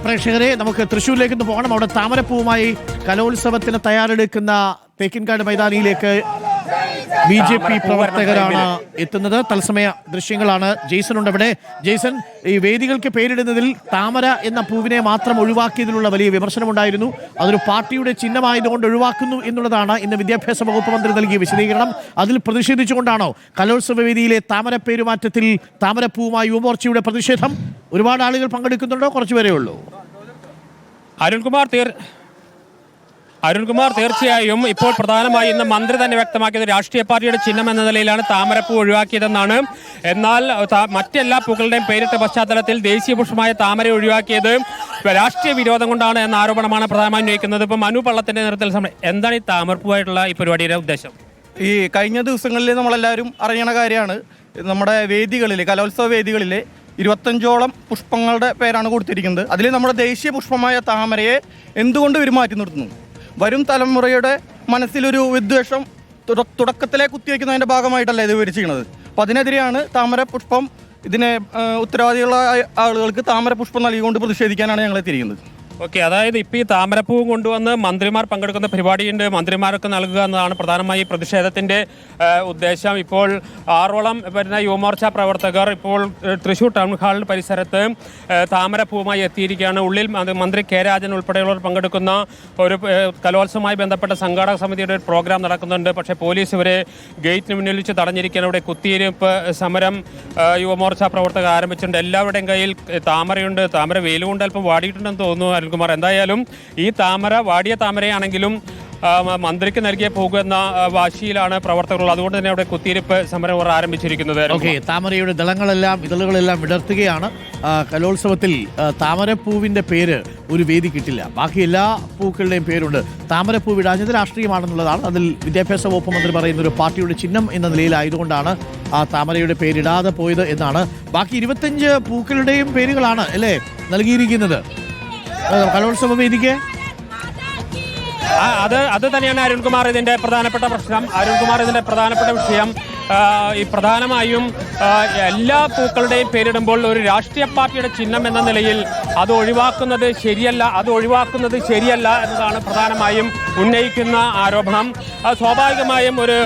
പ്രേക്ഷകരെ, നമുക്ക് തൃശ്ശൂരിലേക്ക് പോകണം. അവിടെ താമരപ്പൂവുമായി കലോത്സവത്തിന് തയ്യാറെടുക്കുന്ന തേക്കിൻകാട് മൈതാനിയിലേക്ക് BJP പ്രവർത്തകരാണ് എത്തുന്നത്. തത്സമയ ദൃശ്യങ്ങളാണ്. ജെയ്സൺ ഉണ്ട് അവിടെ. ജെയ്സൺ, ഈ വേദികൾക്ക് പേരിടുന്നതിൽ താമര എന്ന പൂവിനെ മാത്രം ഒഴിവാക്കിയതിലുള്ള വലിയ വിമർശനമുണ്ടായിരുന്നു. അതൊരു പാർട്ടിയുടെ ചിഹ്നമായതുകൊണ്ട് ഒഴിവാക്കുന്നു എന്നുള്ളതാണ് ഇന്ന് വിദ്യാഭ്യാസ വകുപ്പ് മന്ത്രി നൽകിയ വിശദീകരണം. അതിൽ പ്രതിഷേധിച്ചുകൊണ്ടാണോ കലോത്സവ വേദിയിലെ താമര പേരുമാറ്റത്തിൽ താമരപ്പൂവുമായി യുവമോർച്ചയുടെ പ്രതിഷേധം? ഒരുപാട് ആളുകൾ പങ്കെടുക്കുന്നുണ്ടോ? കുറച്ചുപേരേ ഉള്ളൂ. അരുൺകുമാർ, തീർച്ചയായും ഇപ്പോൾ പ്രധാനമായി ഇന്ന് മന്ത്രി തന്നെ വ്യക്തമാക്കിയത് രാഷ്ട്രീയ പാർട്ടിയുടെ ചിഹ്നം എന്ന നിലയിലാണ് താമരപ്പൂ ഒഴിവാക്കിയതെന്നാണ്. എന്നാൽ മറ്റെല്ലാ പൂക്കളുടെയും പേരിട്ട പശ്ചാത്തലത്തിൽ ദേശീയ പുഷ്പമായ താമര ഒഴിവാക്കിയത് രാഷ്ട്രീയ വിരോധം കൊണ്ടാണ് എന്ന ആരോപണമാണ് പ്രധാനമായും ഉന്നയിക്കുന്നത്. ഇപ്പം മനു പള്ളത്തിന്റെ നേതൃത്വത്തിൽ എന്താണ് ഈ താമരപ്പൂവായിട്ടുള്ള ഈ പരിപാടിയുടെ ഉദ്ദേശം? ഈ കഴിഞ്ഞ ദിവസങ്ങളിൽ നമ്മളെല്ലാവരും അറിയണ കാര്യമാണ്, നമ്മുടെ വേദികളിൽ, കലോത്സവ വേദികളിൽ 25ഓളം പുഷ്പങ്ങളുടെ പേരാണ് കൊടുത്തിരിക്കുന്നത്. അതിൽ നമ്മുടെ ദേശീയ പുഷ്പമായ താമരയെ എന്തുകൊണ്ട് ഇവർ മാറ്റി നിർത്തുന്നു? വരും തലമുറയുടെ മനസ്സിലൊരു വിദ്വേഷം തുടക്കത്തിലെ കുത്തിവയ്ക്കുന്നതിൻ്റെ ഭാഗമായിട്ടല്ല ഇത് വിവരിച്ചിരിക്കുന്നത്. അപ്പോൾ അതിനെതിരെയാണ് താമര പുഷ്പം, ഇതിനെ ഉത്തരവാദിയുള്ള ആളുകൾക്ക് താമര പുഷ്പം നൽകിക്കൊണ്ട് പ്രതിഷേധിക്കാനാണ് ഞങ്ങൾ എത്തിയിരിക്കുന്നത്. ഓക്കെ, അതായത് ഇപ്പോൾ ഈ താമരപ്പൂവും കൊണ്ടുവന്ന് മന്ത്രിമാർ പങ്കെടുക്കുന്ന പരിപാടിയുണ്ട്, മന്ത്രിമാർക്ക് നൽകുക എന്നതാണ് പ്രധാനമായി പ്രതിഷേധത്തിൻ്റെ ഉദ്ദേശം. ഇപ്പോൾ 6ഓളം വരുന്ന യുവമോർച്ച പ്രവർത്തകർ ഇപ്പോൾ തൃശ്ശൂർ ടൗൺ ഹാളിൽ പരിസരത്ത് താമരപ്പൂവുമായി എത്തിയിരിക്കുകയാണ്. ഉള്ളിൽ മന്ത്രി കെ രാജൻ ഉൾപ്പെടെയുള്ളവർ പങ്കെടുക്കുന്ന ഒരു കലോത്സവവുമായി ബന്ധപ്പെട്ട സംഘാടക സമിതിയുടെ ഒരു പ്രോഗ്രാം നടക്കുന്നുണ്ട്. പക്ഷേ പോലീസ് ഇവരെ ഗേറ്റിന് മുന്നിൽ വെച്ച് തടഞ്ഞിരിക്കുകയാണ്. ഇവിടെ കുത്തിയിരിപ്പ് സമരം യുവമോർച്ച പ്രവർത്തകർ ആരംഭിച്ചിട്ടുണ്ട്. എല്ലാവരുടെയും കയ്യിൽ താമരയുണ്ട്. താമര വെയിലുകൊണ്ട് അല്പം വാടിയിട്ടുണ്ടെന്ന് തോന്നുന്നു കുമാർ. എന്തായാലും ഈ താമര വാടിയ താമരയാണെങ്കിലും മന്ത്രിക്ക് നൽകിയ പോകുന്ന വാശിയിലാണ് പ്രവർത്തകരുള്ളത്. അതുകൊണ്ട് തന്നെ അവിടെ കുത്തിയിരിപ്പ് സമരം അവർ ആരംഭിച്ചിരിക്കുന്നത്. താമരയുടെ ഇതളുകളെല്ലാം വിടർത്തുകയാണ്. കലോത്സവത്തിൽ താമരപ്പൂവിന്റെ പേര് ഒരു വേദി കിട്ടില്ല. ബാക്കി എല്ലാ പൂക്കളുടെയും പേരുണ്ട്. താമരപ്പൂ വിടാഞ്ഞത് രാഷ്ട്രീയമാണെന്നുള്ളതാണ്. അതിൽ വിദ്യാഭ്യാസ വകുപ്പ് മന്ത്രി പറയുന്ന ഒരു പാർട്ടിയുടെ ചിഹ്നം എന്ന നിലയിലായതുകൊണ്ടാണ് ആ താമരയുടെ പേരിടാതെ പോയത് എന്നാണ്. ബാക്കി 25 പൂക്കളുടെയും പേരുകളാണ് അല്ലേ നൽകിയിരിക്കുന്നത് കലോത്സവ വേദിക്ക്. അത് തന്നെയാണ് അരുൺകുമാർ ഇതിന്റെ പ്രധാനപ്പെട്ട പ്രശ്നം. ഇതിന്റെ പ്രധാനപ്പെട്ട വിഷയം ഈ പ്രധാനമായും എല്ലാ പൂക്കളുടെയും പേരിടുമ്പോൾ ഒരു രാഷ്ട്രീയ പാർട്ടിയുടെ ചിഹ്നം എന്ന നിലയിൽ അത് ഒഴിവാക്കുന്നത് ശരിയല്ല എന്നതാണ് പ്രധാനമായും ഉന്നയിക്കുന്ന ആരോപണം. സ്വാഭാവികമായും ഒരു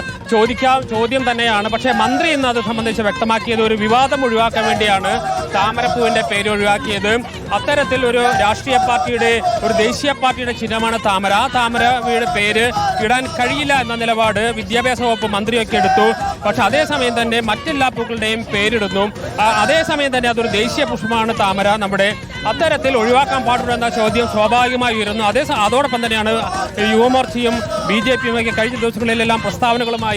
ചോദ്യം തന്നെയാണ്. പക്ഷേ മന്ത്രി ഇന്ന് അത് സംബന്ധിച്ച് വ്യക്തമാക്കിയത് ഒരു വിവാദം ഒഴിവാക്കാൻ വേണ്ടിയാണ് താമരപ്പൂവിന്റെ പേര് ഒഴിവാക്കിയത്. അത്തരത്തിൽ ഒരു രാഷ്ട്രീയ പാർട്ടിയുടെ, ഒരു ദേശീയ പാർട്ടിയുടെ ചിഹ്നമാണ് താമര. ആ താമരയുടെ പേര് ഇടാൻ കഴിയില്ല എന്ന നിലപാട് വിദ്യാഭ്യാസ വകുപ്പ് മന്ത്രിയൊക്കെ എടുത്തു. പക്ഷെ അതേസമയം തന്നെ മറ്റെല്ലാ പൂക്കളുടെയും പേരിടുന്നു. അതേസമയം തന്നെ അതൊരു ദേശീയ പുഷ്പമാണ് താമര നമ്മുടെ. അത്തരത്തിൽ ഒഴിവാക്കാൻ പാടുള്ളൂ എന്ന ചോദ്യം സ്വാഭാവികമായി ഉയരുന്നു. അതോടൊപ്പം തന്നെയാണ് യുവമോർച്ചയും BJPയും ഒക്കെ കഴിഞ്ഞ ദിവസങ്ങളിലെല്ലാം പ്രസ്താവനകളുമായി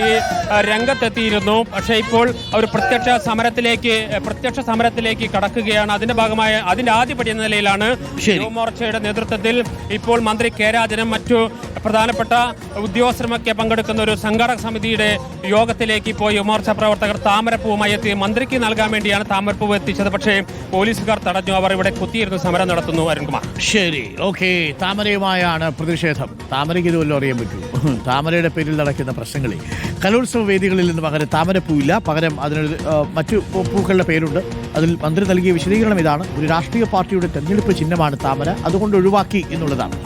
രംഗത്തെത്തിയിരുന്നു. പക്ഷേ ഇപ്പോൾ അവർ പ്രത്യക്ഷ സമരത്തിലേക്ക് കടക്കുകയാണ്. അതിന്റെ ഭാഗമായ അതിന്റെ ആദ്യപടി എന്ന നിലയിലാണ് യുവമോർച്ചയുടെ നേതൃത്വത്തിൽ ഇപ്പോൾ മന്ത്രി കെ രാജനും മറ്റു പ്രധാനപ്പെട്ട ഉദ്യോഗസ്ഥരുമൊക്കെ പങ്കെടുക്കുന്ന ഒരു സംഘാടക സമിതിയുടെ യോഗത്തിലേക്ക് ഇപ്പോൾ യുവമോർച്ച പ്രവർത്തകർ താമരപ്പൂവുമായി എത്തി. മന്ത്രിക്ക് നൽകാൻ വേണ്ടിയാണ് താമരപ്പൂവ് എത്തിച്ചത്. പക്ഷേ പോലീസുകാർ തടഞ്ഞു. അവർ ഇവിടെ കുത്തിയിരുന്ന് സമരം നടത്തുന്നു. അരുൺകുമാർ, ശരി, ഓക്കെ. താമരയുമായാണ് പ്രതിഷേധം. താമരയ്ക്ക് ഇതുവല്ലോ അറിയാൻ പറ്റൂ. താമരയുടെ പേരിൽ നടക്കുന്ന പ്രശ്നങ്ങളിൽ കലോത്സവ വേദികളിൽ നിന്ന് പകരം താമരപ്പൂവില്ല, പകരം അതിനൊരു മറ്റു പൂക്കളുടെ പേരുണ്ട്. അതിൽ മന്ത്രി നൽകിയ വിശദീകരണം ഇതാണ്: ഒരു രാഷ്ട്രീയ പാർട്ടിയുടെ തെരഞ്ഞെടുപ്പ് ചിഹ്നമാണ് താമര, അതുകൊണ്ട് ഒഴിവാക്കി എന്നുള്ളതാണ്.